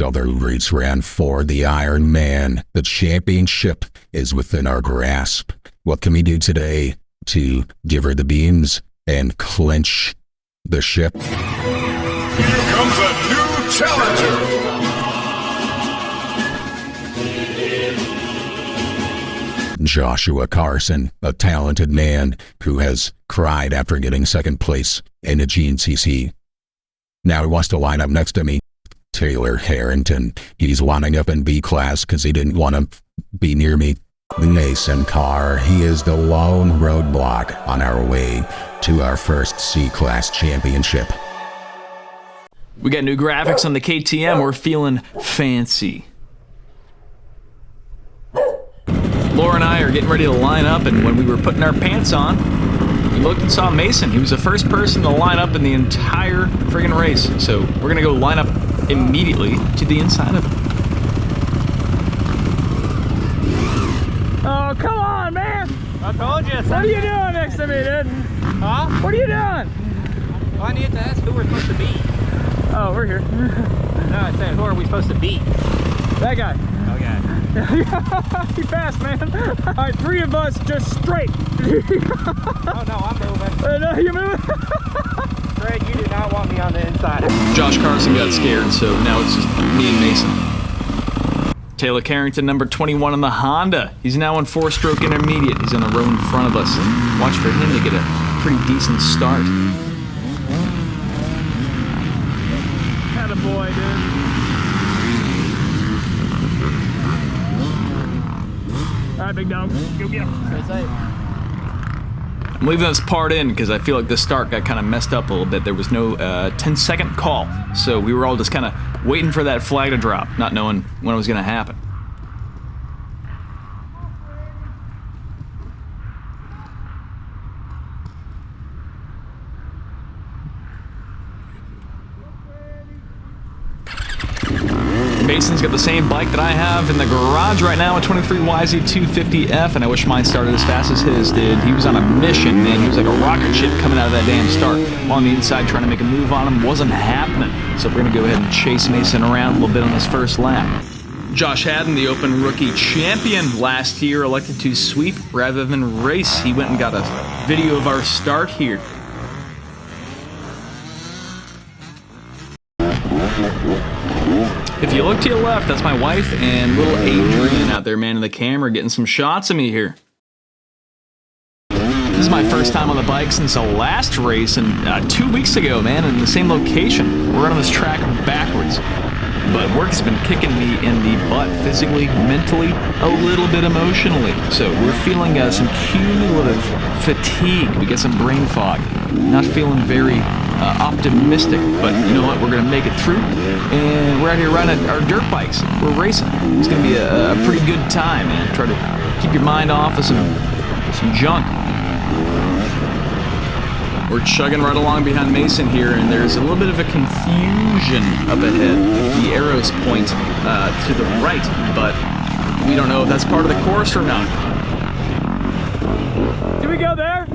So the race ran for the IRONMAN. The championship is within our grasp. What can we do today to give her the beans and clinch the ship? Here comes a new challenger! Joshua Carson, a talented man who has cried after getting second place in the GNCC. Now he wants to line up next to me. Taylor Harrington. He's lining up in B class because he didn't want to be near me. Mason Carr. He is the lone roadblock on our way to our first C class championship. We got new graphics on the KTM. We're feeling fancy. Laura and I are getting ready to line up, and when we were putting our pants on, we looked and saw Mason. He was the first person to line up in the entire friggin' race. So we're gonna go line up immediately to the inside of it. Oh, come on, man! I told you. What are you doing next to me, dude? Huh? What are you doing? Well, I need to ask who we're supposed to be. Oh, we're here. No, I said who are we supposed to be? That guy. Okay. He passed, man. All right, 3 of us just straight. Oh no, I'm moving. No, you're moving. Fred, you do not want me on the inside. Josh Carson got scared, so now it's just me and Mason. Taylor Carrington, number 21 on the Honda. He's now in 4-stroke intermediate. He's on the row in front of us. Watch for him to get a pretty decent start. Attaboy, dude. All right, big dog. Go get him. I'm leaving this part in because I feel like the start got kind of messed up a little bit. There was no 10-second call, so we were all just kind of waiting for that flag to drop, not knowing when it was going to happen. Mason's got the same bike that I have in the garage right now, a 23 YZ250F, and I wish mine started as fast as his did. He was on a mission, man. He was like a rocket ship coming out of that damn start. On the inside, trying to make a move on him. Wasn't happening. So we're going to go ahead and chase Mason around a little bit on his first lap. Josh Haddon, the Open Rookie Champion last year, elected to sweep rather than race. He went and got a video of our start here. If you look to your left, that's my wife and little Adrian out there manning the camera, getting some shots of me here. This is my first time on the bike since the last race, and 2 weeks ago, man, in the same location. We're on this track backwards. But work has been kicking me in the butt, physically, mentally, a little bit emotionally. So we're feeling some cumulative fatigue. We get some brain fog. Not feeling very optimistic, but you know what? We're going to make it through. And we're out here riding our dirt bikes. We're racing. It's going to be a pretty good time, man. Try to keep your mind off of some junk. We're chugging right along behind Mason here, and there's a little bit of a confusion up ahead. The arrows point to the right, but we don't know if that's part of the course or not. Do we go there?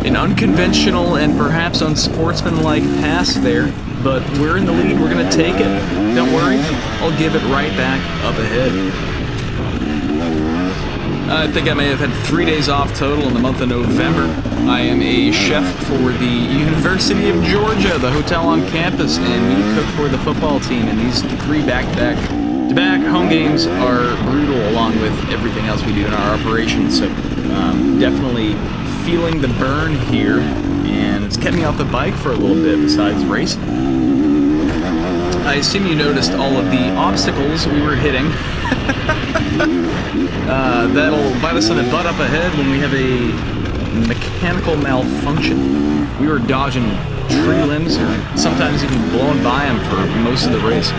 An unconventional and perhaps unsportsmanlike pass there, but we're in the lead. We're going to take it. Don't worry, I'll give it right back up ahead. I think I may have had 3 days off total in the month of November. I am a chef for the University of Georgia, the hotel on campus, and we cook for the football team. And these 3 back-to-back home games are brutal, along with everything else we do in our operation. So definitely feeling the burn here, and it's kept me off the bike for a little bit besides racing. I assume you noticed all of the obstacles we were hitting. That'll bite us in the butt up ahead when we have a mechanical malfunction. We were dodging tree limbs, or sometimes even blowing by them for most of the race.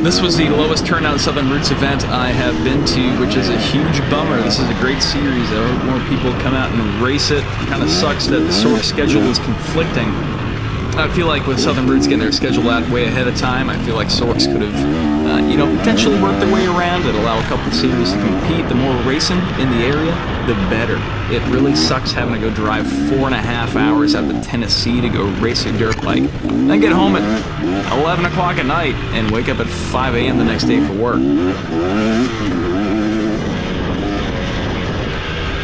This was the lowest turnout Southern Roots event I have been to, which is a huge bummer. This is a great series. I hope more people come out and race it. It kind of sucks that the sort of schedule is conflicting. I feel like with Southern Roots getting their schedule out way ahead of time, I feel like Sorks could have, potentially worked their way around it, allow a couple of series to compete. The more racing in the area, the better. It really sucks having to go drive 4.5 hours out to Tennessee to go race a dirt bike, then get home at 11 o'clock at night and wake up at 5 a.m. the next day for work.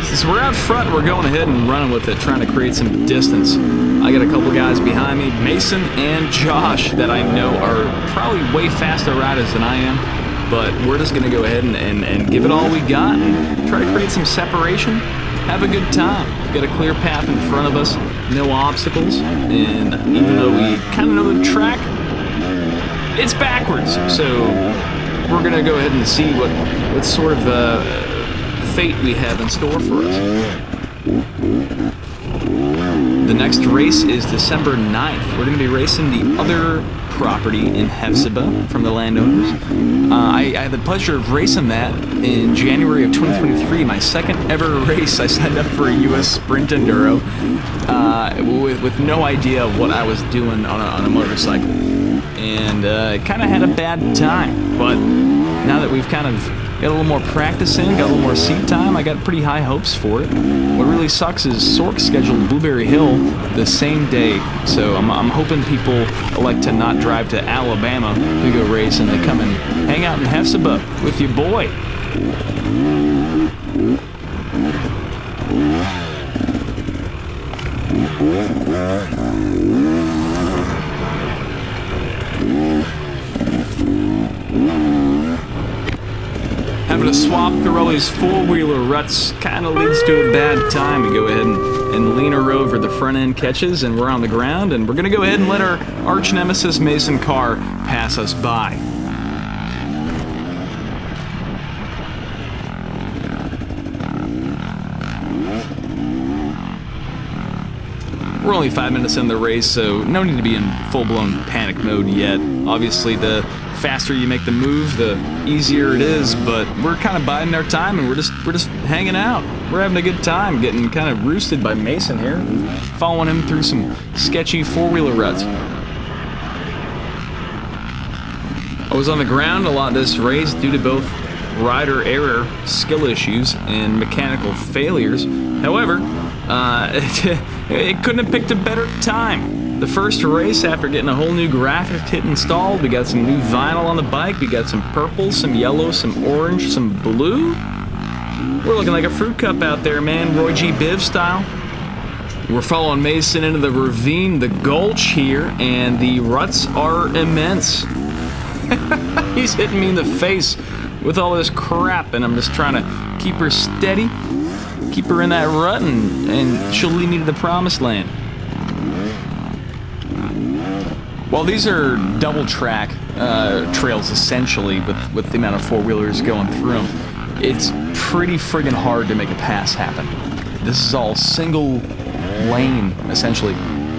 Since we're out front, we're going ahead and running with it, trying to create some distance. I got a couple guys behind me, Mason and Josh, that I know are probably way faster riders than I am, but we're just going to go ahead and give it all we got and try to create some separation, have a good time. Got a clear path in front of us, no obstacles, and even though we kind of know the track, it's backwards, so we're going to go ahead and see what sort of fate we have in store for us. The next race is December 9th. We're going to be racing the other property in Hephzibah from the landowners. I had the pleasure of racing that in January of 2023, my second ever race. I signed up for a U.S. Sprint Enduro with no idea what I was doing on a motorcycle, and kind of had a bad time. But now that we've kind of got a little more practice in, got a little more seat time, I got pretty high hopes for it. What really sucks is Sork scheduled Blueberry Hill the same day, so I'm hoping people elect to not drive to Alabama to go race and they come and hang out in Hephzibah with your boy. Having to swap through all these four-wheeler ruts kind of leads to a bad time. We go ahead and lean her over, the front end catches, and we're on the ground, and we're going to go ahead and let our arch nemesis Mason car pass us by. We're only 5 minutes in the race, so no need to be in full-blown panic mode yet. Obviously, the faster you make the move, the easier it is, but we're kind of biding our time, and we're just hanging out. We're having a good time, getting kind of roosted by Mason here, following him through some sketchy four-wheeler ruts. I was on the ground a lot this race due to both rider error, skill issues, and mechanical failures. However, it couldn't have picked a better time. The first race, after getting a whole new graphic kit installed, we got some new vinyl on the bike, we got some purple, some yellow, some orange, some blue. We're looking like a fruit cup out there, man, Roy G. Biv style. We're following Mason into the ravine, the gulch here, and the ruts are immense. He's hitting me in the face with all this crap, and I'm just trying to keep her steady, keep her in that rut, and she'll lead me to the promised land. Well, these are double track trails essentially, with the amount of four-wheelers going through them. It's pretty friggin' hard to make a pass happen. This is all single lane essentially,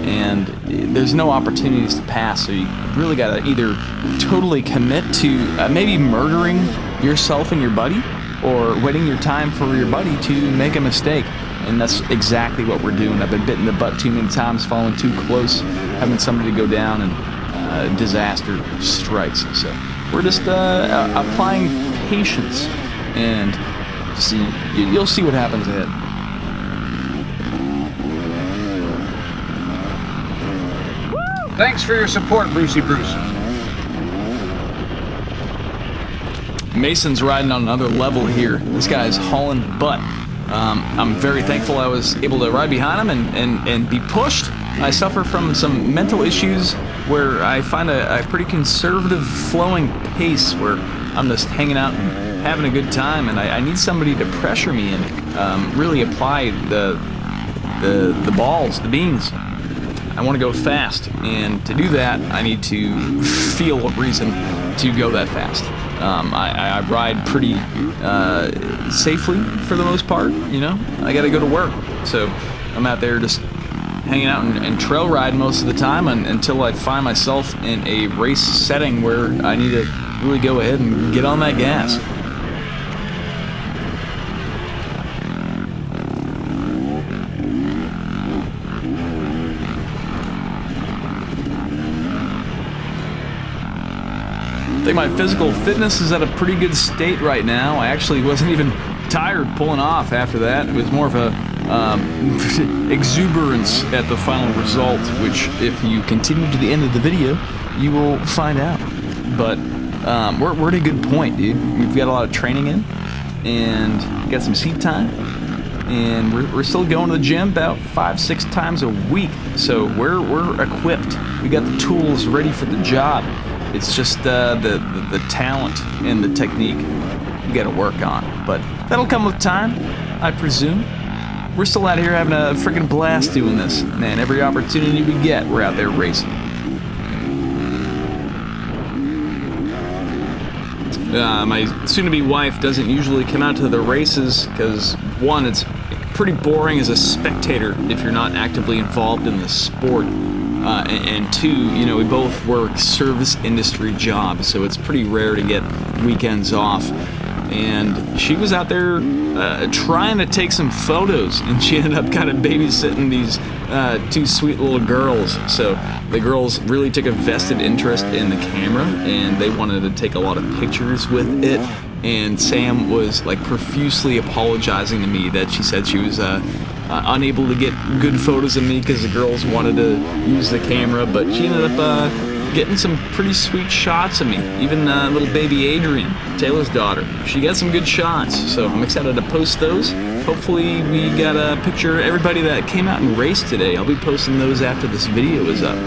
and there's no opportunities to pass, so you really gotta either totally commit to maybe murdering yourself and your buddy, or waiting your time for your buddy to make a mistake. And that's exactly what we're doing. I've been bitten in the butt too many times, following too close, having somebody go down, and disaster strikes. So we're just applying patience, and you'll see what happens ahead. Thanks for your support, Brucey Bruce. Mason's riding on another level here. This guy's hauling butt. I'm very thankful I was able to ride behind him and be pushed. I suffer from some mental issues where I find a pretty conservative flowing pace where I'm just hanging out and having a good time, and I need somebody to pressure me and really apply the balls, the beans. I want to go fast, and to do that, I need to feel a reason to go that fast. I ride pretty safely for the most part, you know. I got to go to work, so I'm out there just hanging out and trail ride most of the time until I find myself in a race setting where I need to really go ahead and get on that gas. think my physical fitness is at a pretty good state right now. I actually wasn't even tired pulling off after that. It was more of a exuberance at the final result, which if you continue to the end of the video, you will find out. But we're at a good point, dude. We've got a lot of training in, and got some seat time, and we're still going to the gym about 5-6 times a week. So we're equipped. We got the tools ready for the job. It's just the talent and the technique we got to work on. But that'll come with time, I presume. We're still out here having a freaking blast doing this. Man, every opportunity we get, we're out there racing. My soon-to-be wife doesn't usually come out to the races because, one, it's pretty boring as a spectator if you're not actively involved in the sport. And two, you know, we both work service industry jobs, so it's pretty rare to get weekends off. And she was out there trying to take some photos, and she ended up kind of babysitting these 2 sweet little girls. So the girls really took a vested interest in the camera, and they wanted to take a lot of pictures with it. And Sam was like profusely apologizing to me that she said she was unable to get good photos of me because the girls wanted to use the camera, but she ended up getting some pretty sweet shots of me. Even little baby Adrian, Taylor's daughter, she got some good shots, so I'm excited to post those. Hopefully we got a picture of everybody that came out and raced today. I'll be posting those after this video is up.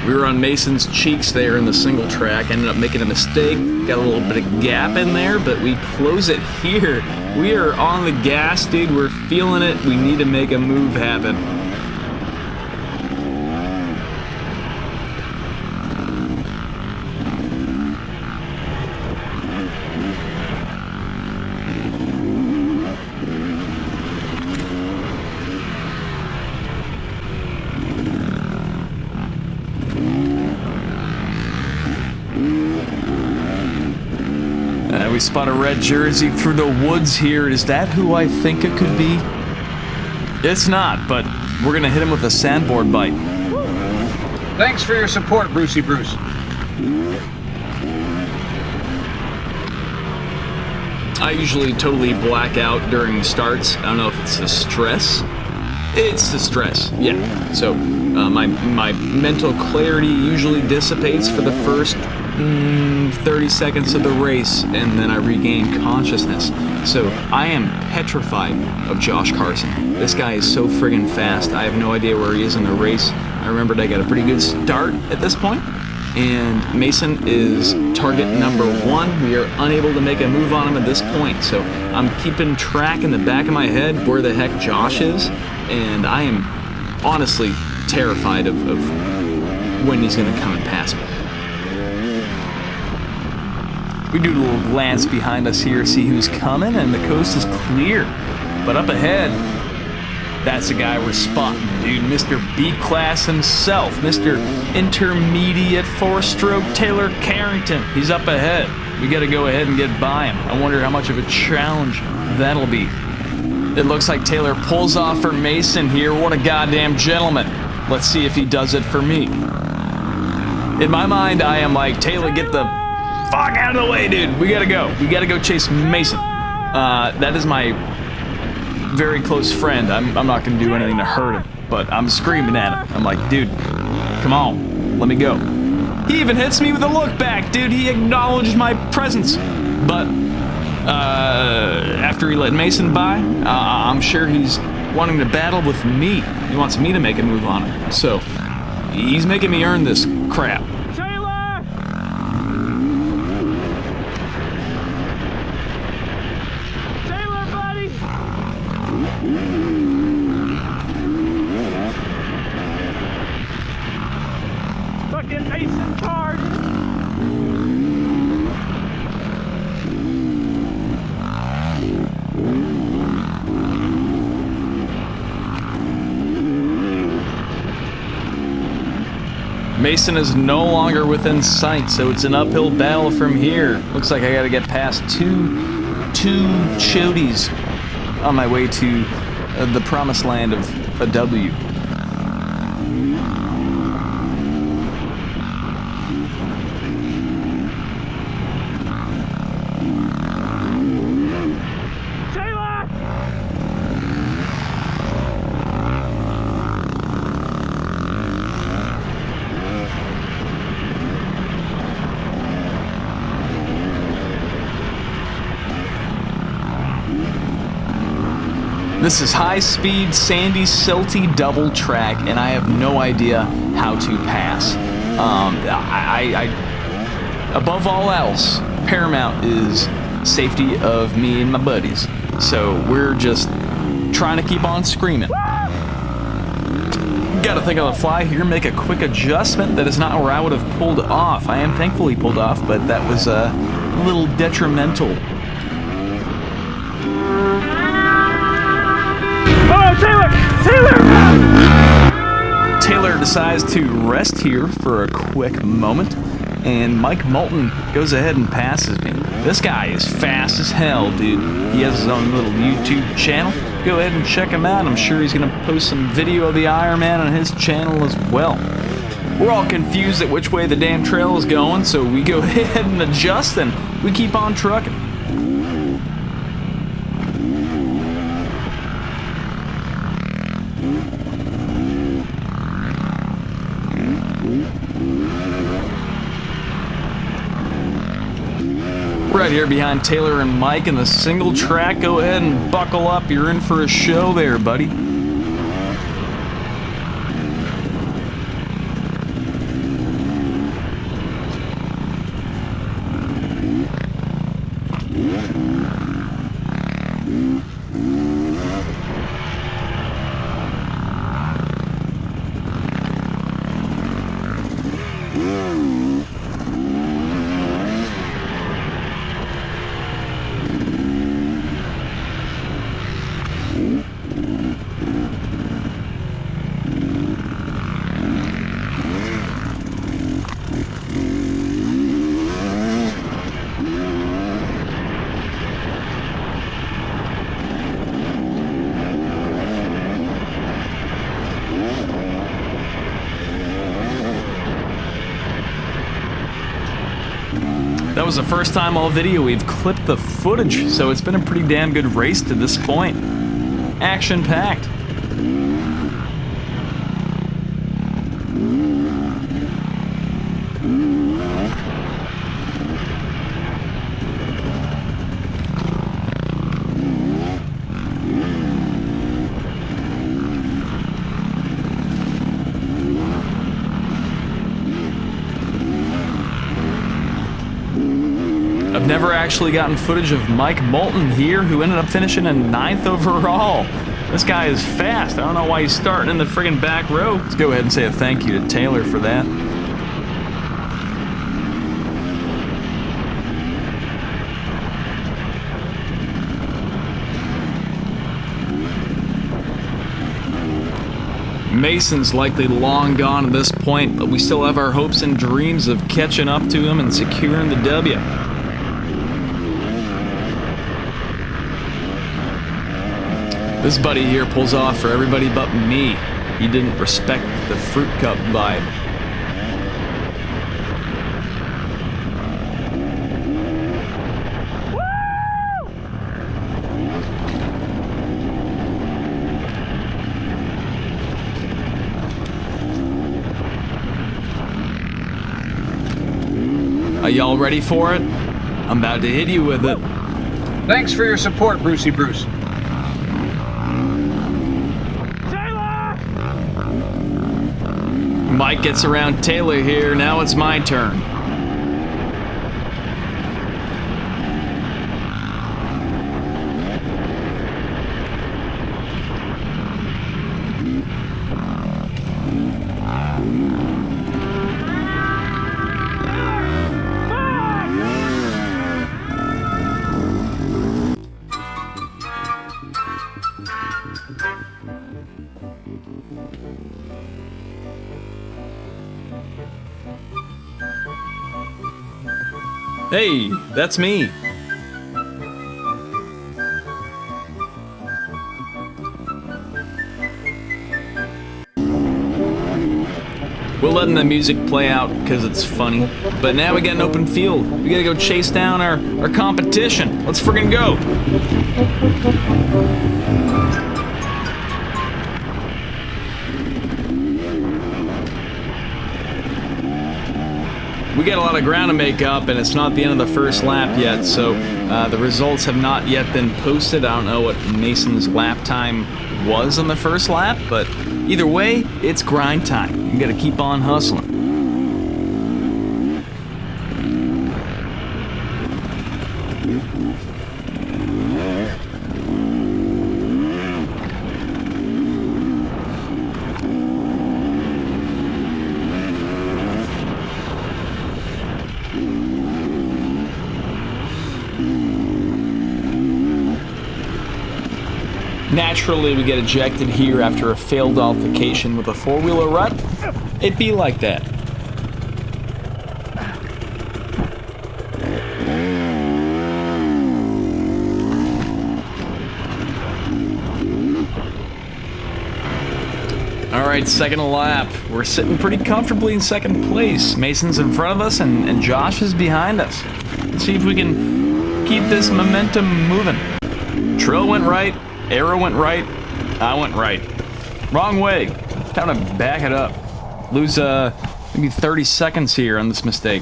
We were on Mason's cheeks there in the single track, ended up making a mistake, got a little bit of gap in there, but we close it here. We are on the gas, dude, we're feeling it, we need to make a move happen. We spot a red jersey through the woods here. Is that who I think it could be? It's not, but we're gonna hit him with a sandboard bite. Thanks for your support, Brucey Bruce. I usually totally black out during starts. I don't know if it's the stress. It's the stress, yeah. So my mental clarity usually dissipates for the first 30 seconds of the race, and then I regain consciousness. So I am petrified of Josh Carson. This guy is so friggin' fast. I have no idea where he is in the race. I remembered I got a pretty good start at this point, and Mason is target number 1. We are unable to make a move on him at this point, so I'm keeping track in the back of my head where the heck Josh is, and I am honestly terrified of when he's gonna come and pass me. We do a little glance behind us here, see who's coming, and the coast is clear. But up ahead, that's the guy we're spotting, dude. Mr. B-Class himself, Mr. Intermediate 4-stroke Taylor Carrington. He's up ahead. We gotta go ahead and get by him. I wonder how much of a challenge that'll be. It looks like Taylor pulls off for Mason here. What a goddamn gentleman. Let's see if he does it for me. In my mind, I am like, Taylor, get the fuck out of the way, dude. We gotta go. We gotta go chase Mason. That is my very close friend. I'm not gonna do anything to hurt him, but I'm screaming at him. I'm like, dude, come on, let me go. He even hits me with a look back, dude. He acknowledged my presence. But after he let Mason by, I'm sure he's wanting to battle with me. He wants me to make a move on him. So he's making me earn this crap. Fucking Mason's hard. Mason is no longer within sight, so it's an uphill battle from here. Looks like I gotta get past two chodies on my way to the promised land of a W. This is high-speed, sandy, silty double track, and I have no idea how to pass. Above all else, paramount is safety of me and my buddies. So we're just trying to keep on screaming. Gotta think on the fly here, make a quick adjustment. That is not where I would have pulled off. I am thankfully pulled off, but that was a little detrimental. Oh, Taylor! Taylor decides to rest here for a quick moment, and Mike Moulton goes ahead and passes me. This guy is fast as hell, dude. He has his own little YouTube channel. Go ahead and check him out. I'm sure he's going to post some video of the Ironman on his channel as well. We're all confused at which way the damn trail is going, so we go ahead and adjust, and we keep on trucking. Right here behind Taylor and Mike in the single track. Go ahead and buckle up. You're in for a show there, buddy. That was the first time all video we've clipped the footage, so it's been a pretty damn good race to this point. Action-packed. I've never actually gotten footage of Mike Moulton here, who ended up finishing in 9th overall. This guy is fast. I don't know why he's starting in the friggin' back row. Let's go ahead and say a thank you to Taylor for that. Mason's likely long gone at this point, but we still have our hopes and dreams of catching up to him and securing the W. This buddy here pulls off for everybody but me. He didn't respect the fruit cup vibe. Are y'all ready for it? I'm about to hit you with it. Thanks for your support, Brucey Bruce. Mike gets around Taylor here. Now it's my turn. Hey, that's me. We're letting the music play out because it's funny. But now we got an open field. We gotta go chase down our competition. Let's friggin' go. We got a lot of ground to make up, and it's not the end of the first lap yet, so The results have not yet been posted. I don't know what Mason's lap time was on the first lap, but either way, it's grind time. You gotta keep on hustling. Naturally, we get ejected here after a failed altercation with a four-wheeler rut. It be like that. All right, second lap. We're sitting pretty comfortably in second place. Mason's in front of us and Josh is behind us. Let's see if we can keep this momentum moving. Trail went right. Arrow went right, I went right. Wrong way. Time to back it up. Lose maybe 30 seconds here on this mistake.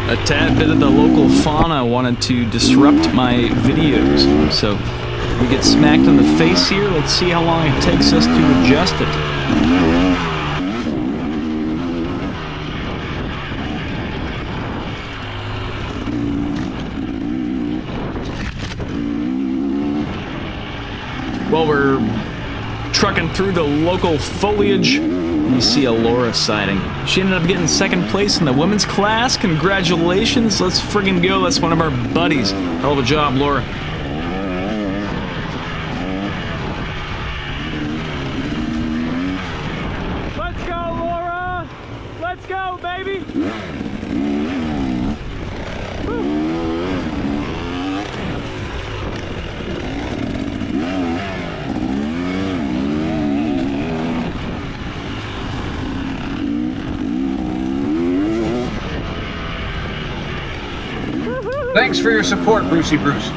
A tad bit of the local fauna wanted to disrupt my videos, so we get smacked in the face here. Let's see how long it takes us to adjust it. While we're trucking through the local foliage, we see a Laura sighting. She ended up getting second place in the women's class. Congratulations. Let's friggin' go. That's one of our buddies. Hell of a job, Laura. Let's go, Laura! Let's go, baby! Thanks for your support, Brucey Bruce.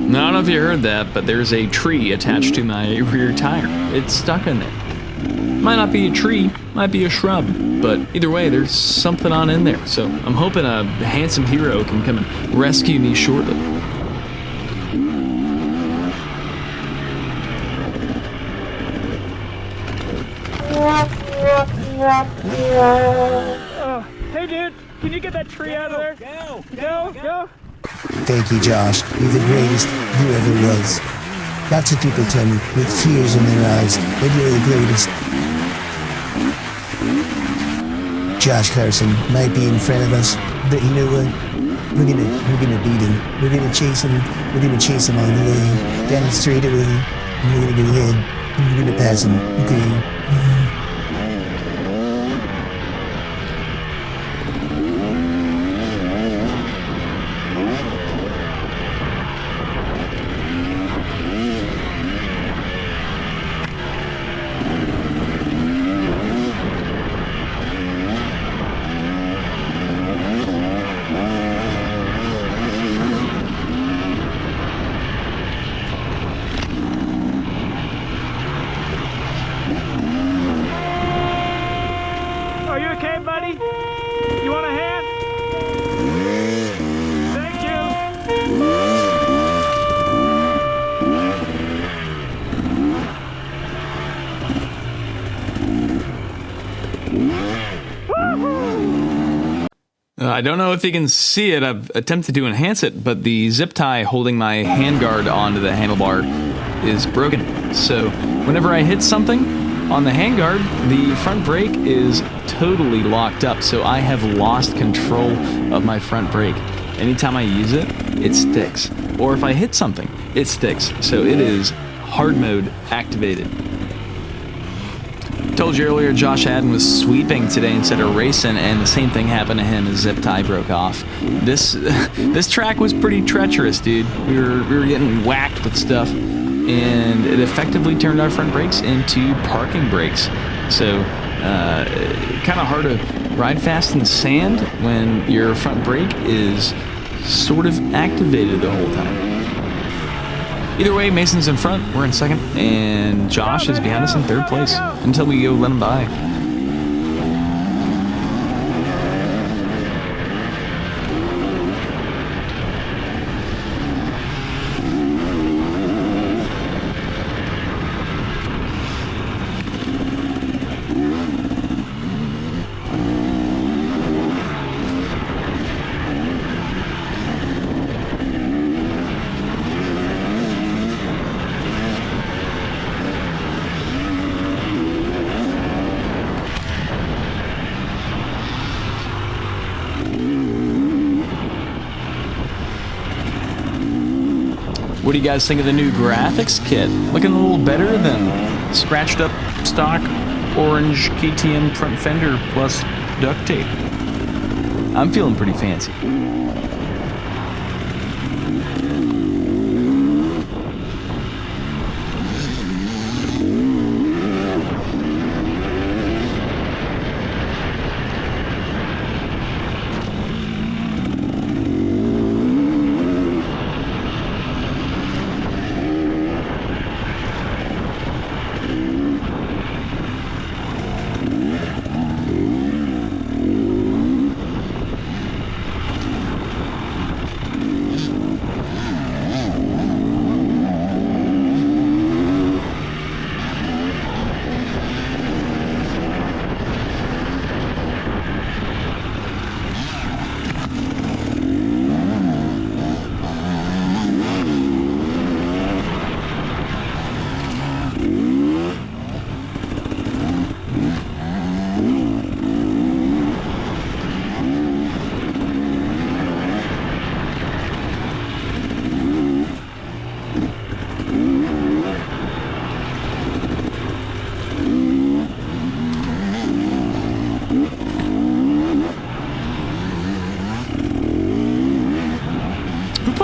Now, I don't know if you heard that, but there's a tree attached to my rear tire. It's stuck in there. Might not be a tree, might be a shrub, but either way, there's something on in there. So I'm hoping a handsome hero can come and rescue me shortly. Hey, dude, can you get that tree out of there? Go! Thank you, Josh. You're the greatest who ever was. Lots of people tell me, with tears in their eyes, that you're the greatest. Josh Carson might be in front of us, but you know what? We're gonna beat him. We're gonna chase him. We're gonna chase him all the way down the straightaway. And we're gonna go ahead. And we're gonna pass him. Okay. Are you okay, buddy? You want a hand? Thank you. I don't know if you can see it. I've attempted to enhance it, but the zip tie holding my handguard onto the handlebar is broken. So whenever I hit something on the handguard, the front brake is totally locked up. So I have lost control of my front brake. Anytime I use it, it sticks. Or if I hit something, it sticks. So it is hard mode activated. Told you earlier, Josh Haddon was sweeping today instead of racing, and the same thing happened to him. His zip tie broke off. This track was pretty treacherous, dude. We were getting whacked with stuff, and it effectively turned our front brakes into parking brakes. So, kind of hard to ride fast in the sand when your front brake is sort of activated the whole time. Either way, Mason's in front, we're in second, and Josh is behind us in third place until we go let him by. What do you guys think of the new graphics kit? Looking a little better than scratched up stock orange KTM front fender plus duct tape. I'm feeling pretty fancy.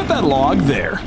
That log there.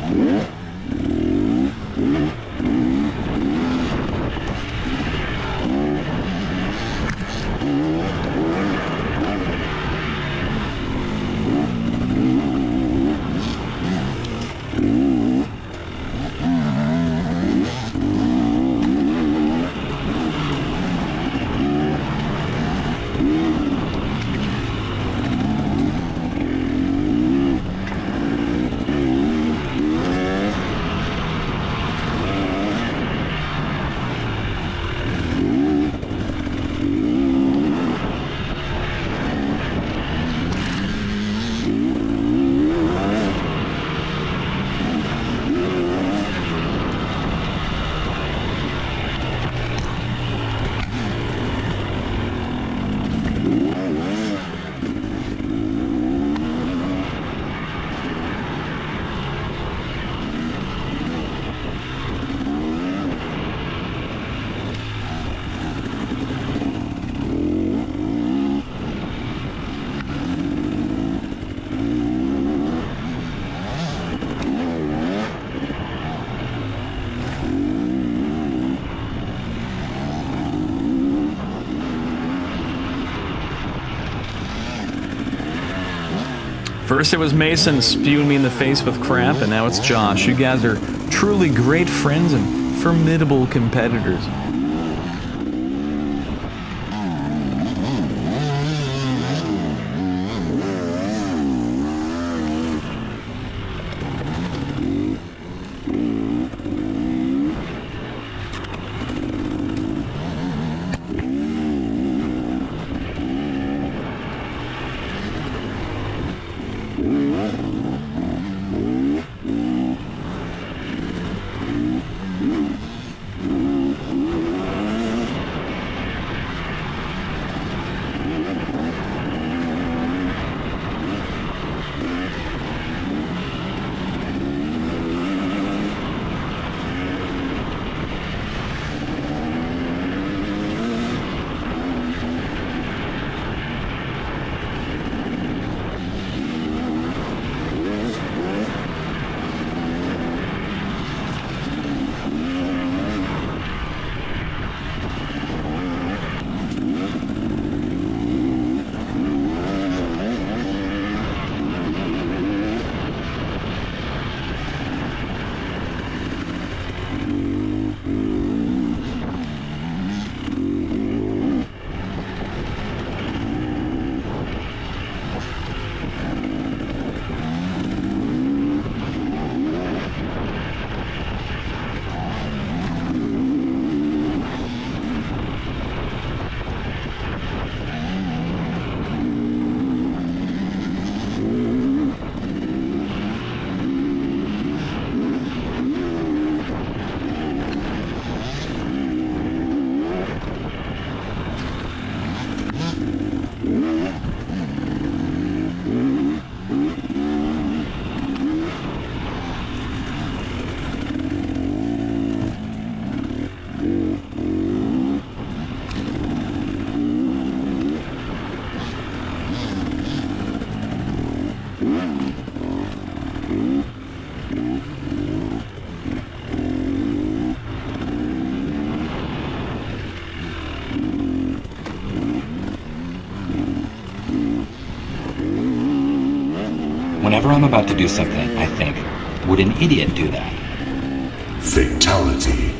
First it was Mason spewing me in the face with crap, and now it's Josh. You guys are truly great friends and formidable competitors. I'm about to do something, I think. Would an idiot do that? Fatality.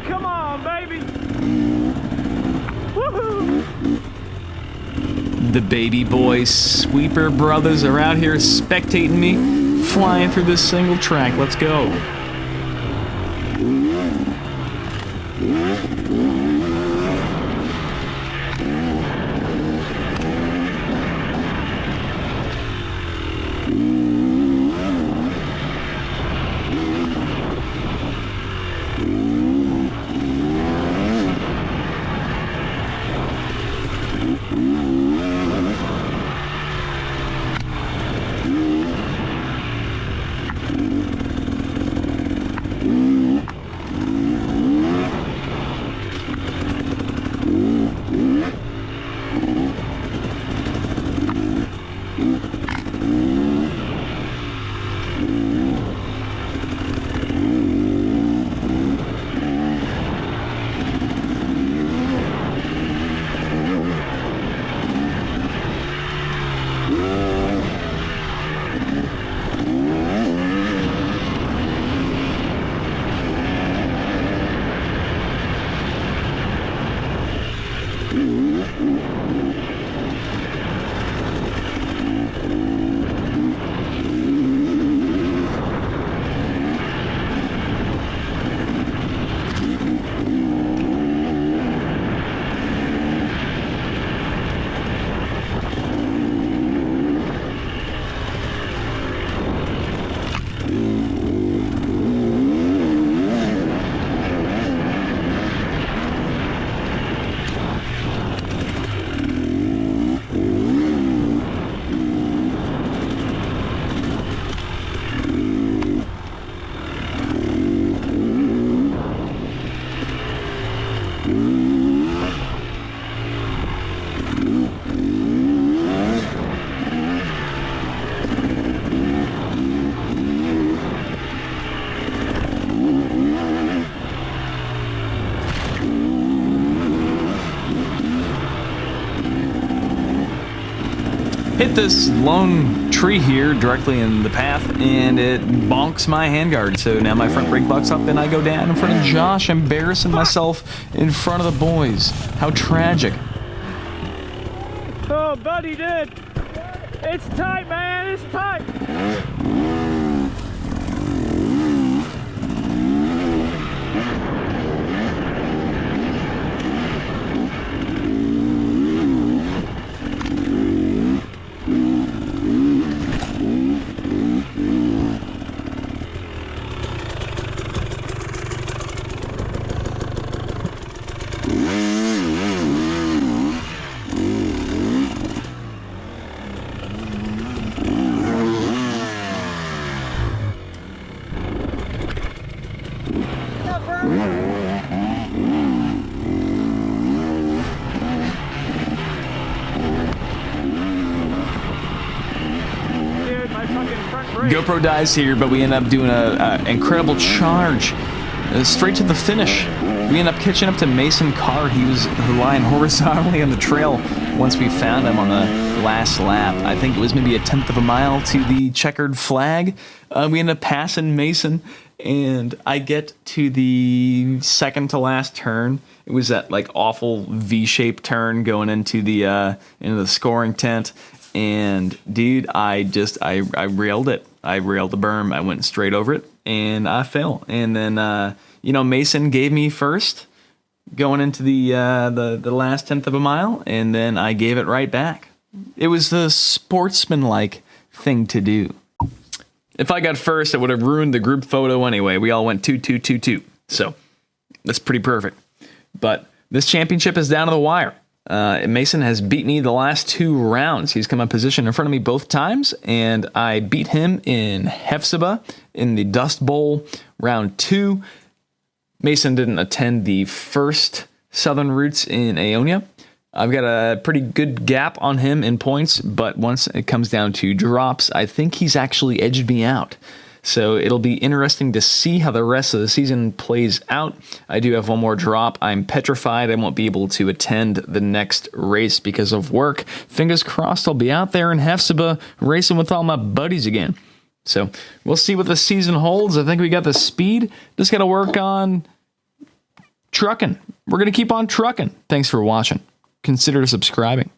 Come on, baby. Woohoo! The baby boy sweeper brothers are out here spectating me, flying through this single track. Let's go. Hit this lone tree here directly in the path, and it bonks my handguard. So now my front brake bucks up, and I go down in front of Josh, embarrassing myself in front of the boys. How tragic. Oh, buddy did. It's tight, man. It's tight. GoPro dies here, but we end up doing a incredible charge straight to the finish. We ended up catching up to Mason Carr. He was lying horizontally on the trail once we found him on the last lap. I think it was maybe 1/10 of a mile to the checkered flag. We ended up passing Mason, and I get to the second to last turn. It was that like awful V-shaped turn going into the scoring tent. And dude, I railed it. I railed the berm. I went straight over it, and I fell. And then Mason gave me first going into the last 1/10 of a mile, and then I gave it right back. It was the sportsmanlike thing to do. If I got first, it would have ruined the group photo anyway. We all went 2-2-2-2, so that's pretty perfect. But this championship is down to the wire. Mason has beat me the last 2 rounds. He's come in position in front of me both times, and I beat him in Hephzibah in the Dust Bowl round 2. Mason didn't attend the first Southern Roots in Aonia. I've got a pretty good gap on him in points, but once it comes down to drops, I think he's actually edged me out. So it'll be interesting to see how the rest of the season plays out. I do have one more drop. I'm petrified I won't be able to attend the next race because of work. Fingers crossed I'll be out there in Hephzibah racing with all my buddies again. So we'll see what the season holds. I think we got the speed. Just got to work on trucking. We're going to keep on trucking. Thanks for watching. Consider subscribing.